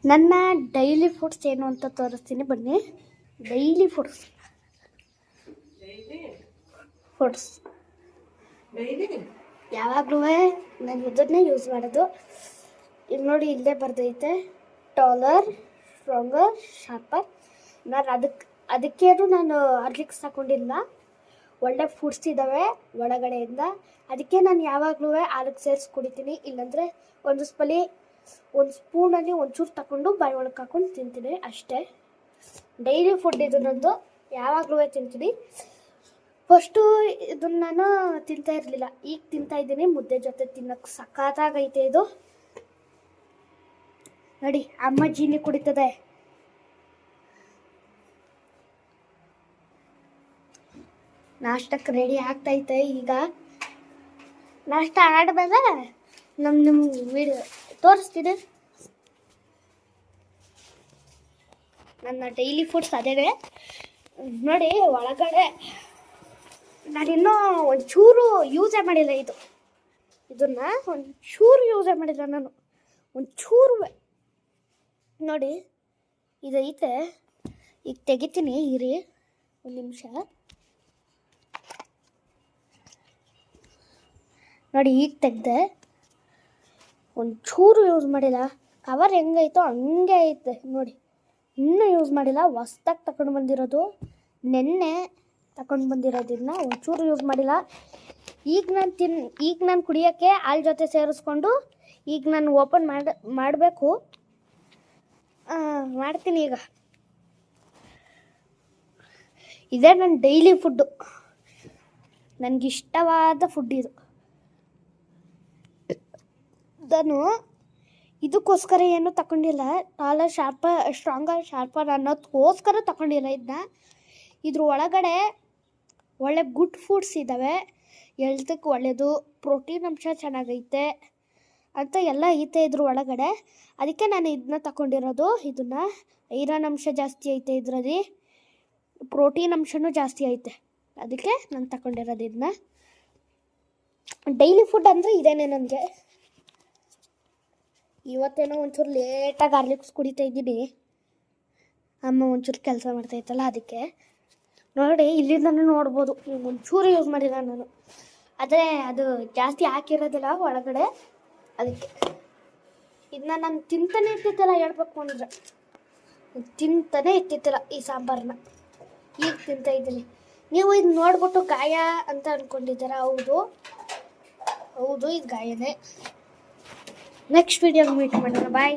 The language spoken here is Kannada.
ನನ್ನ ಡೈಲಿ ಫುಡ್ಸ್ ಏನು ಅಂತ ತೋರಿಸ್ತೀನಿ ಬನ್ನಿ. ಡೈಲಿ ಫುಡ್ಸ್ ಯಾವಾಗಲೂ ನಾನು ಇದನ್ನೇ ಯೂಸ್ ಮಾಡೋದು. ಇಲ್ಲಿ ನೋಡಿ, ಇಲ್ಲೇ ಬರ್ದೈತೆ ಟಾಲರ್, ಸ್ಟ್ರಾಂಗರ್, ಶಾರ್ಪರ್. ನಾನು ಅದಕ್ಕೇನು ನಾನು ಹಾರ್ಲಿಕ್ಸ್ ತಗೊಂಡಿಲ್ಲ. ಒಳ್ಳೆ ಫುಡ್ಸ್ ಇದ್ದಾವೆ ಒಳಗಡೆಯಿಂದ. ಅದಕ್ಕೆ ನಾನು ಯಾವಾಗಲೂ ಹಾಲಿಗೆ ಸೇರಿಸಿ ಕುಡಿತೀನಿ. ಇಲ್ಲಾಂದರೆ ಒಂದು ಸ್ಪೂನಲ್ಲಿ ಒಂಚೂರು ತಗೊಂಡು ಬಾಯಿ ಒಳಗೆ ಹಾಕೊಂಡು ತಿಂತೀನಿ ಅಷ್ಟೇ. ಡೈಲಿ ಫುಡ್ ಇದು ನಂದು, ಯಾವಾಗಲೂ ತಿಂತೀನಿ. ಫಸ್ಟು ಇದನ್ನು ನಾನು ತಿಂತಾ ಇರಲಿಲ್ಲ, ಈಗ ತಿಂತಾ ಇದ್ದೀನಿ. ಮುದ್ದೆ ಜೊತೆ ತಿನ್ನೋಕ್ಕೆ ಸಖತ್ತಾಗೈತೆ ಇದು. ನೋಡಿ, ಅಮ್ಮ ಜೀನಿ ಕುಡಿತದೆ. ನಾಷ್ಟಕ್ಕೆ ರೆಡಿ ಆಗ್ತೈತೆ. ಈಗ ನಾಷ್ಟ ಆಡಬೇಡ, ನಿಮ್ಮ ವಿಡಿಯೋ ತೋರಿಸ್ತೀನಿ. ನನ್ನ ಡೈಲಿ ಫುಡ್ಸ್ ಅದೇ ನೋಡಿ. ಒಳಗಡೆ ನಾನಿನ್ನೂ ಒಂಚೂರು ಯೂಸೇ ಮಾಡಿಲ್ಲ. ಇದನ್ನು ಒಂಚೂರು ಯೂಸೇ ಮಾಡಿಲ್ಲ ನಾನು, ಒಂಚೂರು. ನೋಡಿ, ಇದೈತೆ. ಈಗ ತೆಗಿತೀನಿ, ಇರಿ ಒಂದು ನಿಮಿಷ. ನೋಡಿ, ಈಗ ತೆಗ್ದೆ. ಒಂಚೂರು ಯೂಸ್ ಮಾಡಿಲ್ಲ. ಕವರ್ ಹೆಂಗೈತೋ ಹಂಗೆ ಐತೆ ನೋಡಿ, ಇನ್ನೂ ಯೂಸ್ ಮಾಡಿಲ್ಲ. ಹೊಸ್ದಾಗಿ ತಗೊಂಡು ಬಂದಿರೋದು, ನೆನ್ನೆ ತಗೊಂಡು ಬಂದಿರೋದನ್ನ. ಒಂಚೂರು ಯೂಸ್ ಮಾಡಿಲ್ಲ. ಈಗ ನಾನು ಕುಡಿಯೋಕ್ಕೆ ಹಾಲು ಜೊತೆ ಸೇರಿಸ್ಕೊಂಡು ಈಗ ನಾನು ಓಪನ್ ಮಾಡಬೇಕು. ಮಾಡ್ತೀನಿ ಈಗ. ಇದೇ ನನ್ನ ಡೈಲಿ ಫುಡ್ಡು, ನನಗಿಷ್ಟವಾದ ಫುಡ್ ಇದು. ನಾನು ಇದಕ್ಕೋಸ್ಕರ ಏನೂ ತಗೊಂಡಿಲ್ಲ. ಟಾಲರ್, ಸ್ಟ್ರಾಂಗರ್, ಶಾರ್ಪರ್ ಅನ್ನೋದಕ್ಕೋಸ್ಕರ ತಗೊಂಡಿಲ್ಲ ಇದನ್ನ. ಇದ್ರ ಒಳಗಡೆ ಒಳ್ಳೆ ಗುಡ್ ಫುಡ್ಸ್ ಇದ್ದಾವೆ, ಹೆಲ್ತ್ಗೆ ಒಳ್ಳೆಯದು, ಪ್ರೋಟೀನ್ ಅಂಶ ಚೆನ್ನಾಗೈತೆ ಅಂತ ಎಲ್ಲ ಐತೆ ಇದ್ರ ಒಳಗಡೆ. ಅದಕ್ಕೆ ನಾನು ಇದನ್ನ ತಗೊಂಡಿರೋದು. ಇದನ್ನು ಐರನ್ ಅಂಶ ಜಾಸ್ತಿ ಐತೆ ಇದರಲ್ಲಿ, ಪ್ರೋಟೀನ್ ಅಂಶನೂ ಜಾಸ್ತಿ ಐತೆ. ಅದಕ್ಕೆ ನಾನು ತಗೊಂಡಿರೋದು ಇದನ್ನ. ಡೈಲಿ ಫುಡ್ ಅಂದರೆ ಇದೇನೆ ನನಗೆ. ಇವತ್ತೇನೋ ಒಂಚೂರು ಲೇಟಾಗಿ ಹಾರ್ಲಿಕ್ಸ್ ಕುಡಿತಾ ಇದ್ದೀನಿ. ಅಮ್ಮ ಒಂಚೂರು ಕೆಲಸ ಮಾಡ್ತಾಯಿತ್ತಲ್ಲ ಅದಕ್ಕೆ. ನೋಡಿ, ಇಲ್ಲಿಂದನೂ ನೋಡ್ಬೋದು. ಒಂಚೂರು ಯೂಸ್ ಮಾಡಿಲ್ಲ ನಾನು, ಆದರೆ ಅದು ಜಾಸ್ತಿ ಹಾಕಿರೋದಿಲ್ಲ ಒಳಗಡೆ. ಅದಕ್ಕೆ ಇದನ್ನ ನಾನು ತಿಂತಾನೆ ಇರ್ತಿದ್ದಿಲ್ಲ, ಹೇಳ್ಬೇಕು ಅಂದರೆ ತಿಂತಾನೆ ಇರ್ತಿದ್ದಿಲ್ಲ ಈ ಸಾಂಬಾರನ್ನ. ಈಗ ತಿಂತಾಯಿದ್ದೀನಿ. ನೀವು ಇದು ನೋಡ್ಬಿಟ್ಟು ಗಾಯ ಅಂತ ಅಂದ್ಕೊಂಡಿದ್ದೀರ. ಹೌದು, ಇದು ಗಾಯನೇ. ನೆಕ್ಸ್ಟ್ ವಿಡಿಯೋಗೆ ಮೀಟ್ ಮಾಡೋಣ. ಬಾಯ್.